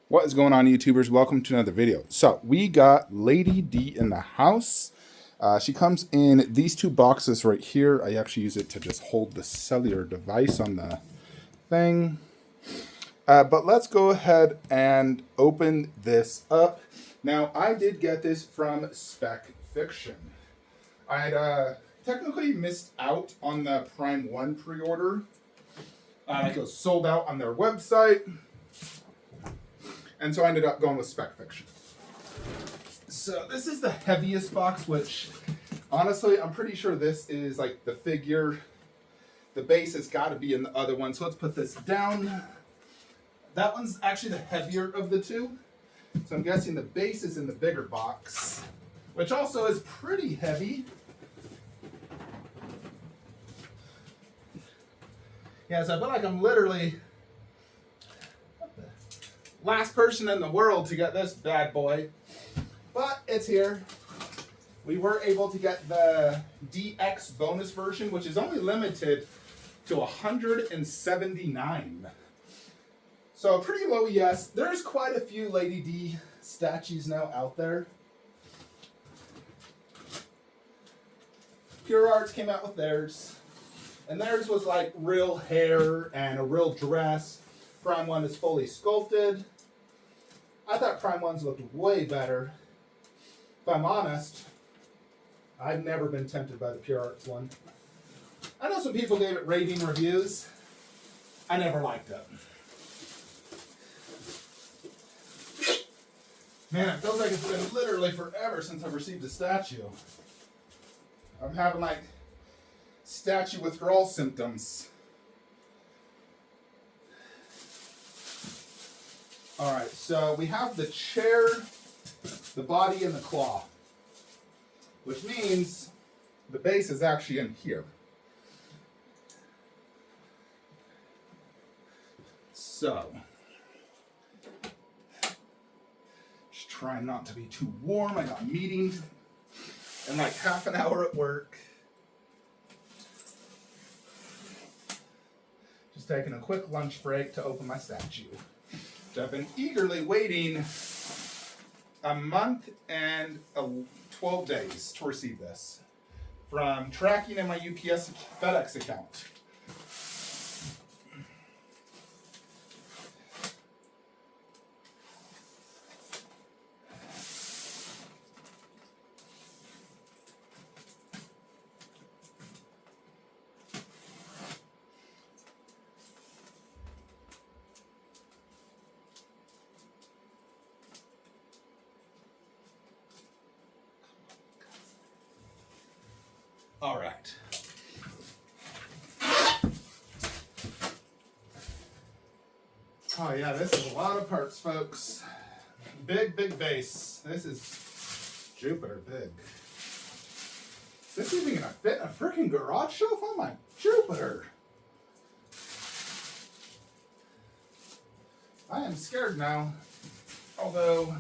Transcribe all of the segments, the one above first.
What is going on, YouTubers? Welcome to another video. So we got Lady D in the house. She comes in these two boxes right here. I actually use it to just hold the cellular device on the thing. But let's go ahead and open this up. Now, I did get this from Spec Fiction. I'd technically missed out on the Prime 1 pre-order. It was sold out on their website. And so I ended up going with Spec Fiction. So this is the heaviest box, which honestly, I'm pretty sure this is like the figure. The base has got to be in the other one. So let's put this down. That one's actually the heavier of the two. So I'm guessing the base is in the bigger box, which also is pretty heavy. Yeah, so I feel like I'm literally last person in the world to get this bad boy, but it's here. We were able to get the DX bonus version, which is only limited to 179. So pretty low, yes. There's quite a few Lady D statues now out there. Pure Arts came out with theirs, and theirs was like real hair and a real dress. Prime 1 is fully sculpted. I thought Prime 1s looked way better. If I'm honest, I've never been tempted by the Pure Arts one. I know some people gave it raving reviews. I never liked it. Man, it feels like it's been literally forever since I've received a statue. I'm having like statue withdrawal symptoms. Alright, so we have the chair, the body, and the claw. Which means the base is actually in here. So, just trying not to be too warm. I got meetings in like half an hour at work. Just taking a quick lunch break to open my statue. I've been eagerly waiting a month and 12 days to receive this from tracking in my UPS FedEx account. All right. Oh yeah, this is a lot of parts, folks. Big base. This is Jupiter big. Is this even gonna fit in a freaking garage shelf? Oh my Jupiter. I am scared now. Although,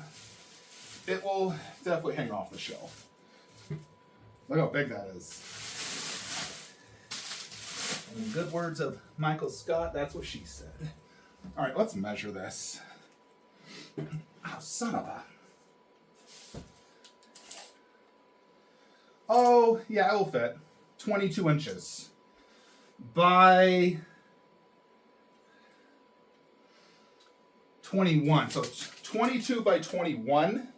it will definitely hang off the shelf. Look how big that is. In good words of Michael Scott, that's what she said. All right, let's measure this. Oh, son of a. Oh, yeah, it will fit. 22 inches by 21. So it's 22 by 21.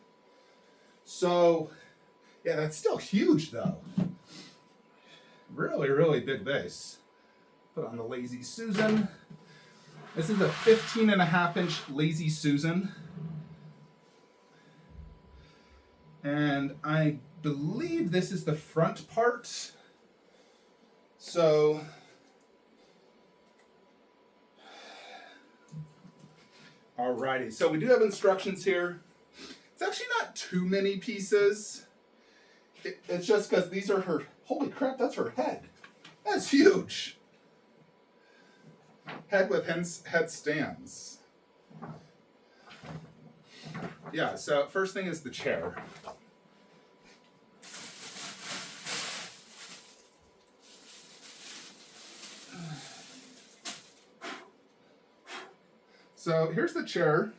So, yeah, that's still huge, though. Really big base. Put on the Lazy Susan. This is a 15.5-inch Lazy Susan. And I believe this is the front part. So, alrighty. So we do have instructions here. It's actually not too many pieces. It's just because these are her, holy crap, that's her head. That's huge. Head with head stands. Yeah, so first thing is the chair. So here's the chair.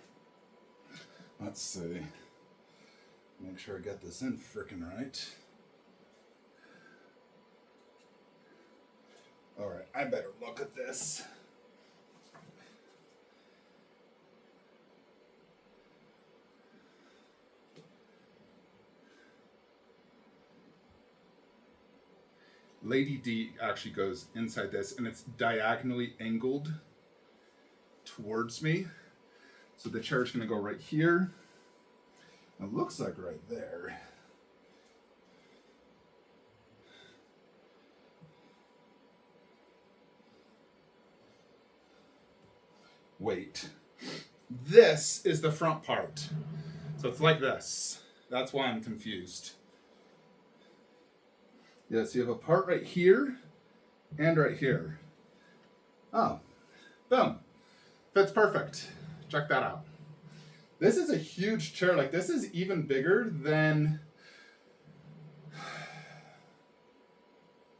Let's see. Make sure I get this in frickin' right. All right, I better look at this. Lady D actually goes inside this, and it's diagonally angled towards me. So the chair's gonna go right here. It looks like right there. Wait. This is the front part. So it's like this. That's why I'm confused. Yeah, so you have a part right here and right here. Oh, boom. Fits perfect. Check that out. This is a huge chair. Like, this is even bigger than...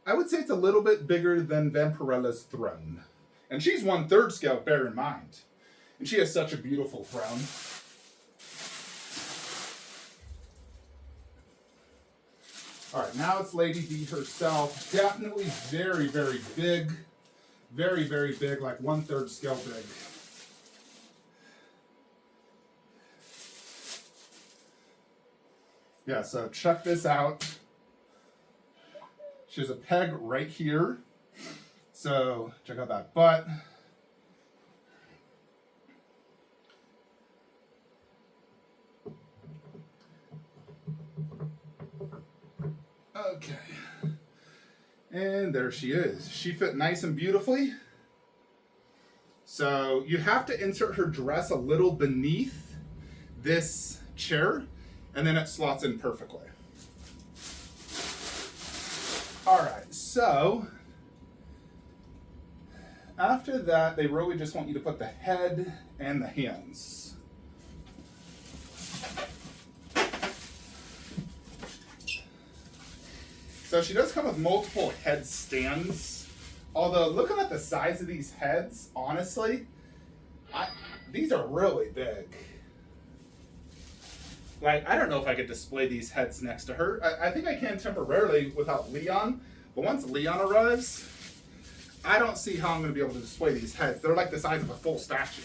I would say it's a little bit bigger than Vampirella's throne. And she's 1/3 scale, bear in mind. And she has such a beautiful throne. All right, now it's Lady D herself. Definitely very, very big. Very, very big, like 1/3 scale big. Yeah, so check this out. She has a peg right here. So check out that butt. Okay. And there she is. She fit nice and beautifully. So you have to insert her dress a little beneath this chair, and then it slots in perfectly. All right, so after that, they really just want you to put the head and the hands. So she does come with multiple head stands. Although, looking at the size of these heads, honestly, these are really big. Like, I don't know if I could display these heads next to her. I think I can temporarily without Leon. But once Leon arrives, I don't see how I'm going to be able to display these heads. They're like the size of a full statue.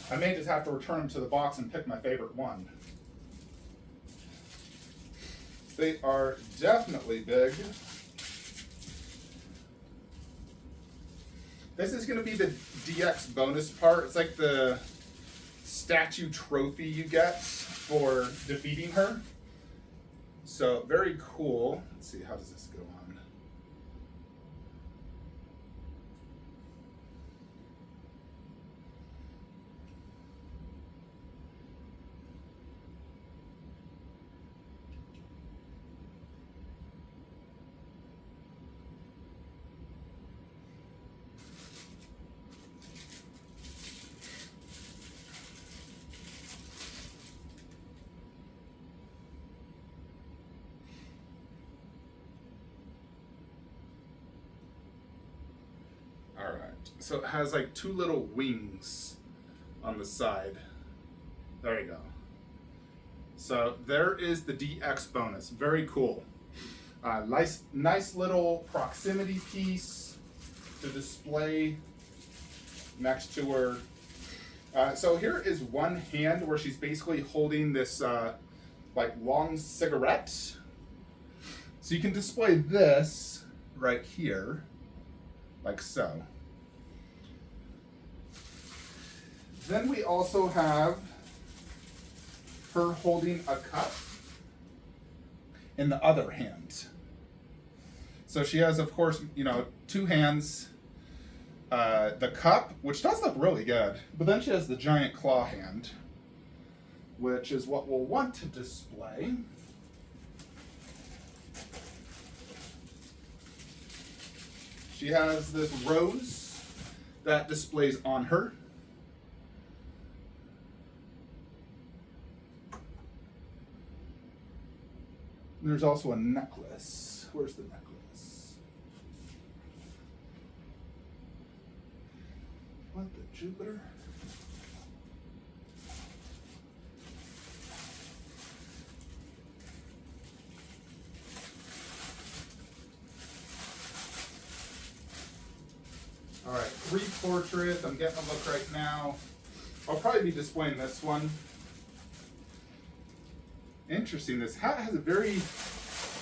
I may just have to return them to the box and pick my favorite one. They are definitely big. This is going to be the DX bonus part. It's like the statue trophy you get for defeating her. So very cool. Let's see, how does this go on? So it has like two little wings on the side. There you go. So there is the DX bonus. Very cool. Nice little proximity piece to display next to her. So here is one hand where she's basically holding this like long cigarette. So you can display this right here, like so. Then we also have her holding a cup in the other hand. So she has, of course, two hands. The cup, which does look really good, but then she has the giant claw hand, which is what we'll want to display. She has this rose that displays on her. There's also a necklace. Where's the necklace? What the Jupiter? portrait. I'm getting a look right now. I'll probably be displaying this one. Interesting. This hat has a very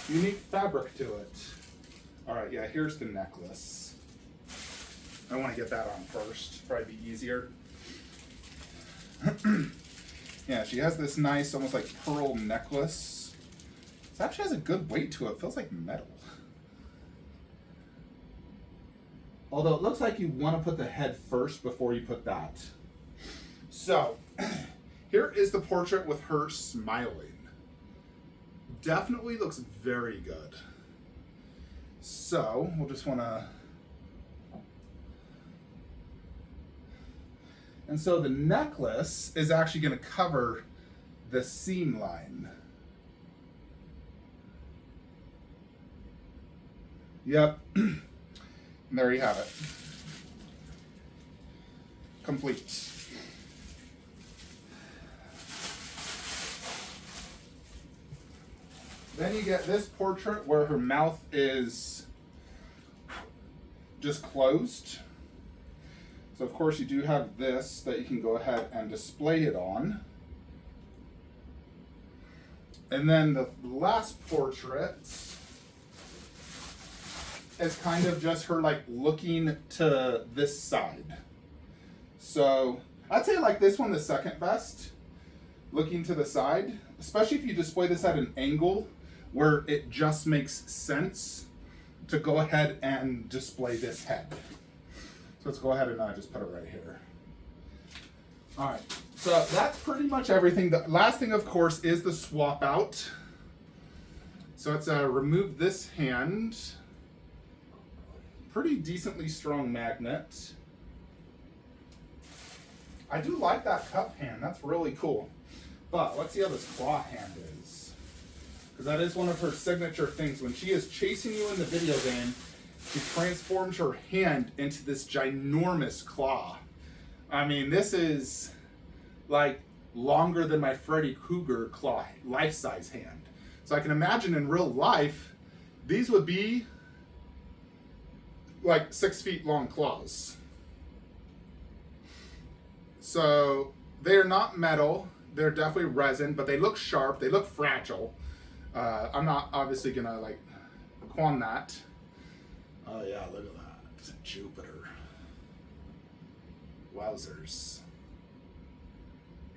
unique fabric to it. All right, yeah, here's the necklace. I want to get that on first. Probably be easier. Yeah, she has this nice, almost like pearl necklace. It actually has a good weight to it. It feels like metal. Although it looks like you want to put the head first before you put that. So, here is the portrait with her smiling. Definitely looks very good. So, we'll just want to... And so the necklace is actually going to cover the seam line. Yep. And there you have it. Complete. Then you get this portrait where her mouth is just closed. So of course you do have this that you can go ahead and display it on. And then the last portrait is kind of just her like looking to this side. So I'd say like this one the second best, looking to the side, especially if you display this at an angle where it just makes sense to go ahead and display this head. So let's go ahead and just put it right here. All right, so that's pretty much everything. The last thing, of course, is the swap out. So let's remove this hand. Pretty decently strong magnet. I do like that cup hand, that's really cool. But let's see how this claw hand is. Because that is one of her signature things. When she is chasing you in the video game, she transforms her hand into this ginormous claw. I mean, this is like longer than my Freddy Krueger claw, life-size hand. So I can imagine in real life, these would be like 6 feet long claws. So they're not metal, they're definitely resin, but they look sharp, they look fragile. I'm not obviously gonna like qualm that. Oh yeah, look at that. It's Jupiter. Wowzers.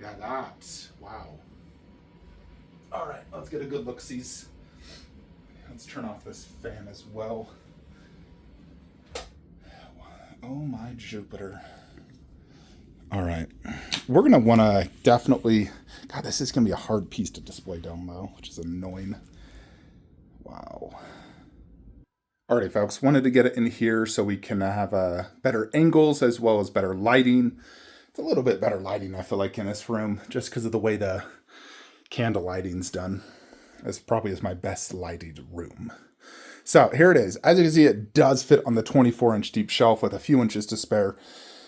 Yeah, that. Wow. All right, let's get a good look-sees. Let's turn off this fan as well. Oh my Jupiter. All right. We're going to want to definitely... God, this is going to be a hard piece to display down low, which is annoying. Wow. Alrighty, folks, wanted to get it in here so we can have better angles as well as better lighting. It's a little bit better lighting, I feel like, in this room, just because of the way the candle lighting's done. This probably is my best lighted room. So here it is. As you can see, it does fit on the 24-inch deep shelf with a few inches to spare.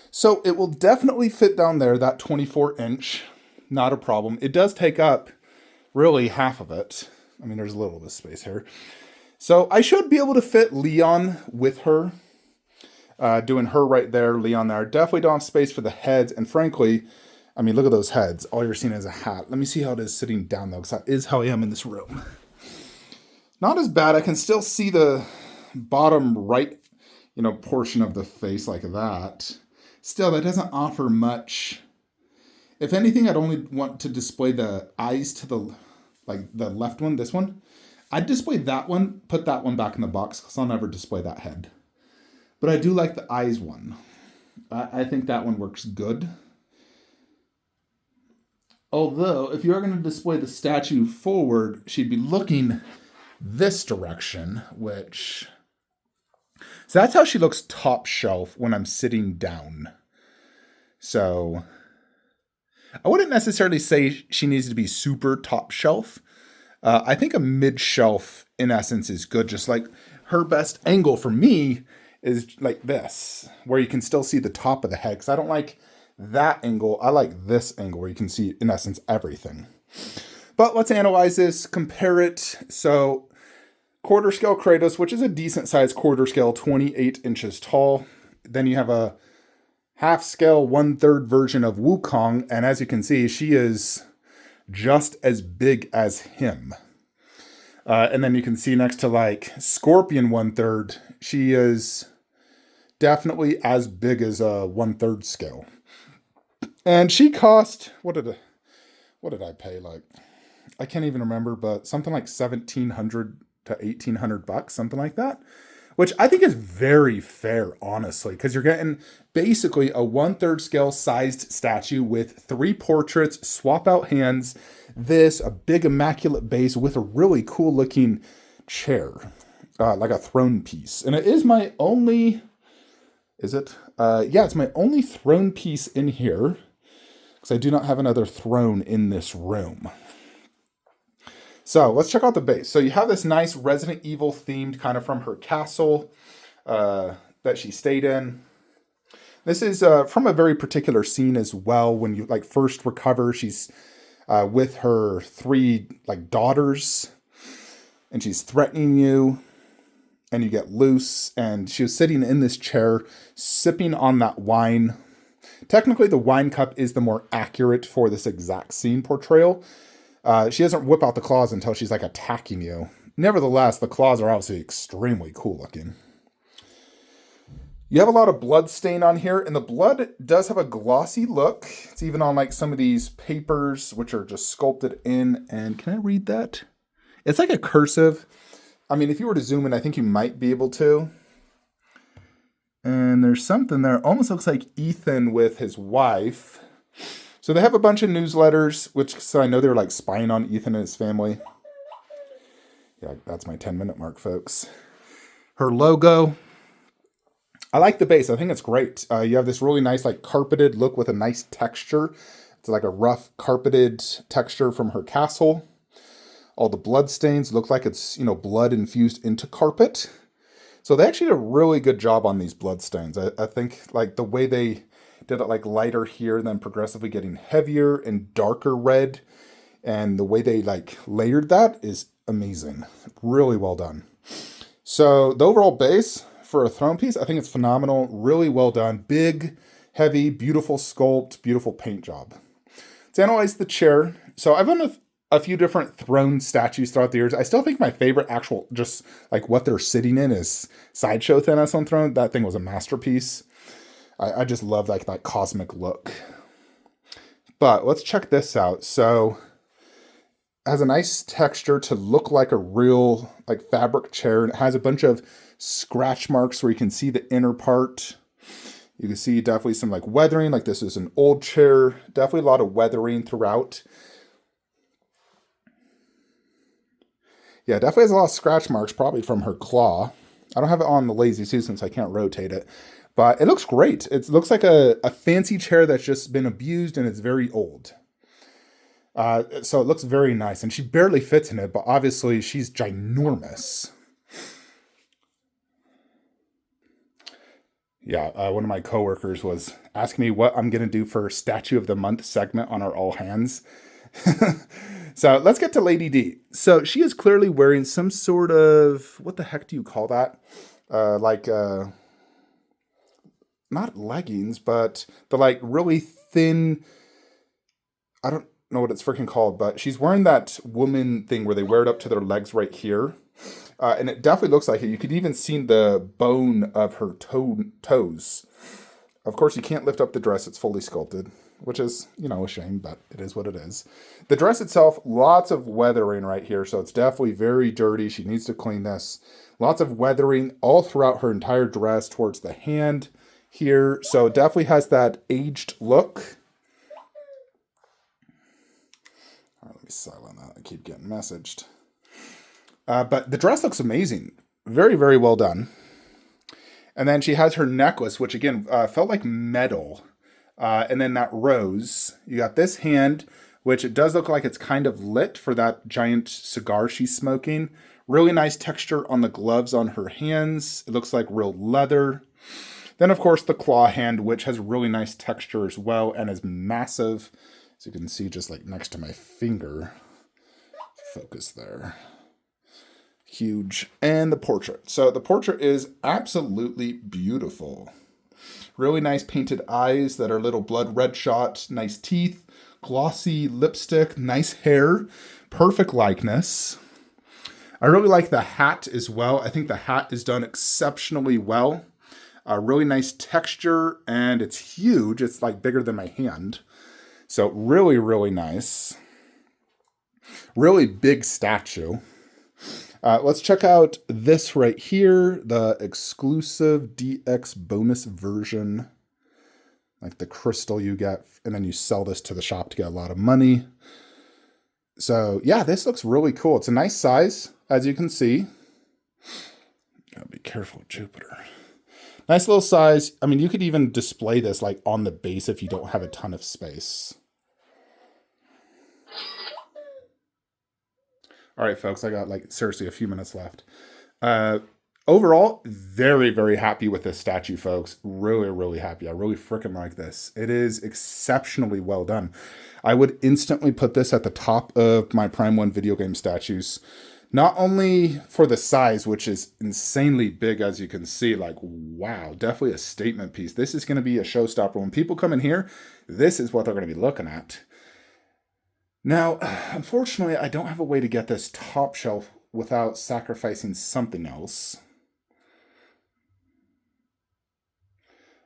So it will definitely fit down there, that 24-inch. Not a problem. It does take up really half of it. I mean, there's a little bit of space here. So I should be able to fit Leon with her, doing her right there, Leon there. Definitely don't have space for the heads. And frankly, I mean, look at those heads. All you're seeing is a hat. Let me see how it is sitting down though, because that is how I am in this room. Not as bad. I can still see the bottom right, portion of the face like that. Still, that doesn't offer much. If anything, I'd only want to display the eyes to the left one, this one. I'd display that one, put that one back in the box because I'll never display that head. But I do like the eyes one. I think that one works good. Although, if you're going to display the statue forward, she'd be looking this direction, which... So that's how she looks top shelf when I'm sitting down. So I wouldn't necessarily say she needs to be super top shelf. I think a mid shelf in essence is good. Just like her best angle for me is like this, where you can still see the top of the head. Because I don't like that angle. I like this angle where you can see in essence everything. But let's analyze this, compare it. So quarter scale Kratos, which is a decent sized quarter scale, 28 inches tall. Then you have a half scale 1/3 version of Wukong. And as you can see, she is just as big as him. And then you can see next to like Scorpion 1/3, she is definitely as big as a 1/3 scale. And she cost, what did I pay? Like, I can't even remember, but something like $1,700 to $1,800, something like that. Which I think is very fair, honestly, because you're getting basically a 1/3 scale sized statue with 3 portraits, swap out hands, a big immaculate base with a really cool looking chair, like a throne piece. And it is my only, is it? Yeah, it's my only throne piece in here, because I do not have another throne in this room. So let's check out the base. So you have this nice Resident Evil themed kind of from her castle that she stayed in. This is from a very particular scene as well. When you like first recover, she's with her 3 like daughters, and she's threatening you, and you get loose. And she was sitting in this chair, sipping on that wine. Technically, the wine cup is the more accurate for this exact scene portrayal. She doesn't whip out the claws until she's like attacking you. Nevertheless, the claws are obviously extremely cool looking. You have a lot of blood stain on here, and the blood does have a glossy look. It's even on like some of these papers, which are just sculpted in. And can I read that? It's like a cursive. I mean, if you were to zoom in, I think you might be able to. And there's something there. Almost looks like Ethan with his wife. So they have a bunch of newsletters, so I know they're like spying on Ethan and his family. Yeah, that's my 10-minute mark, folks. Her logo. I like the base. I think it's great. You have this really nice like carpeted look with a nice texture. It's like a rough carpeted texture from her castle. All the blood stains look like it's, blood infused into carpet. So they actually did a really good job on these blood stains. I think like the way they did it like lighter here, then progressively getting heavier and darker red. And the way they like layered that is amazing. Really well done. So the overall base for a throne piece, I think it's phenomenal. Really well done. Big, heavy, beautiful sculpt, beautiful paint job. Let's analyze the chair. So I've owned a few different throne statues throughout the years. I still think my favorite actual, just like what they're sitting in, is Sideshow Thanos on Throne. That thing was a masterpiece. I just love like that cosmic look. But let's check this out. So it has a nice texture to look like a real like fabric chair. And it has a bunch of scratch marks where you can see the inner part. You can see definitely some like weathering, like this is an old chair. Definitely a lot of weathering throughout. Yeah, definitely has a lot of scratch marks, probably from her claw. I don't have it on the Lazy Susan, so I can't rotate it. But it looks great. It looks like a fancy chair that's just been abused and it's very old. So it looks very nice. And she barely fits in it, but obviously she's ginormous. Yeah, one of my coworkers was asking me what I'm going to do for Statue of the Month segment on our All Hands. So let's get to Lady D. So she is clearly wearing some sort of, what the heck do you call that? Not leggings, but the like really thin, I don't know what it's freaking called, but she's wearing that woman thing where they wear it up to their legs right here. And it definitely looks like it. You could even see the bone of her toes. Of course, you can't lift up the dress. It's fully sculpted, which is, a shame, but it is what it is. The dress itself, lots of weathering right here. So it's definitely very dirty. She needs to clean this. Lots of weathering all throughout her entire dress towards the hand here. So it definitely has that aged look. All right, let me silent that. I keep getting messaged. But the dress looks amazing. Very, very well done. And then she has her necklace, which again felt like metal. And then that rose. You got this hand, which it does look like it's kind of lit for that giant cigar she's smoking. Really nice texture on the gloves on her hands. It looks like real leather. Then, of course, the claw hand, which has really nice texture as well and is massive. As you can see, just like next to my finger. Focus there. Huge. And the portrait. So the portrait is absolutely beautiful. Really nice painted eyes that are little blood red shot, nice teeth, glossy lipstick, nice hair, perfect likeness. I really like the hat as well. I think the hat is done exceptionally well. Really nice texture, and it's huge. It's like bigger than my hand. So really, really nice. Really big statue. Let's check out this right here, the exclusive DX bonus version. Like the crystal you get, and then you sell this to the shop to get a lot of money. So yeah, this looks really cool. It's a nice size, as you can see. Gotta be careful with Jupiter. Nice little size. I mean, you could even display this like on the base if you don't have a ton of space. All right, folks, I got like seriously a few minutes left. Overall, very, very happy with this statue, folks. Really, really happy. I really freaking like this. It is exceptionally well done. I would instantly put this at the top of my Prime 1 video game statues. Not only for the size, which is insanely big, as you can see, like, wow, definitely a statement piece. This is going to be a showstopper. When people come in here, this is what they're going to be looking at. Now, unfortunately, I don't have a way to get this top shelf without sacrificing something else.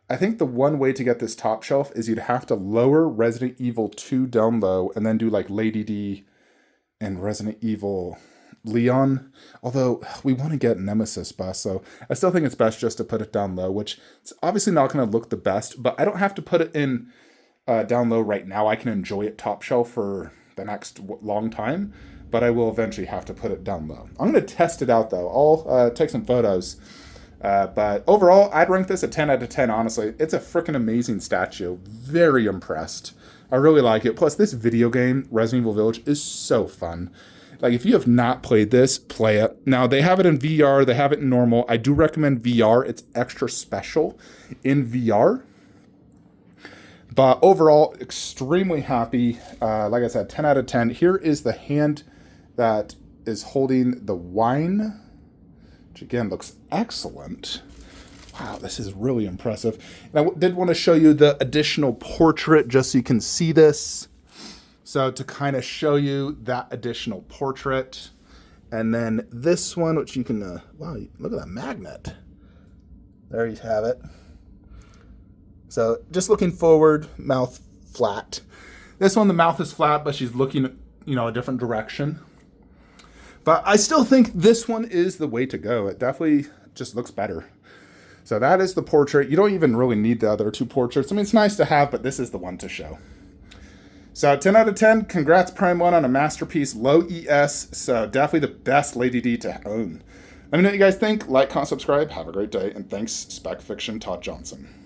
I think the one way to get this top shelf is you'd have to lower Resident Evil 2 down low and then do like Lady D and Resident Evil Leon. Although we want to get Nemesis bust, so I still think it's best just to put it down low, which it's obviously not going to look the best, but I don't have to put it in down low right now. I can enjoy it top shelf for the next long time, but I will eventually have to put it down low. I'm going to test it out though. I'll take some photos. But overall, I'd rank this a 10 out of 10, honestly. It's a freaking amazing statue. Very impressed. I really like it. Plus, this video game, Resident Evil Village, is so fun. Like, if you have not played this, play it. Now, they have it in VR. They have it in normal. I do recommend VR. It's extra special in VR. But overall, extremely happy. Like I said, 10 out of 10. Here is the hand that is holding the wine, which again looks excellent. Wow, this is really impressive. And I did want to show you the additional portrait just so you can see this. So to kind of show you that additional portrait. And then this one, which you can, wow, look at that magnet. There you have it. So just looking forward, mouth flat. This one, the mouth is flat, but she's looking, you know, a different direction. But I still think this one is the way to go. It definitely just looks better. So that is the portrait. You don't even really need the other two portraits. I mean, it's nice to have, but this is the one to show. So 10 out of 10. Congrats, Prime 1, on a masterpiece. Low ES. So definitely the best Lady D to own. Let me know what you guys think. Like, comment, subscribe. Have a great day. And thanks, Spec Fiction Todd Johnson.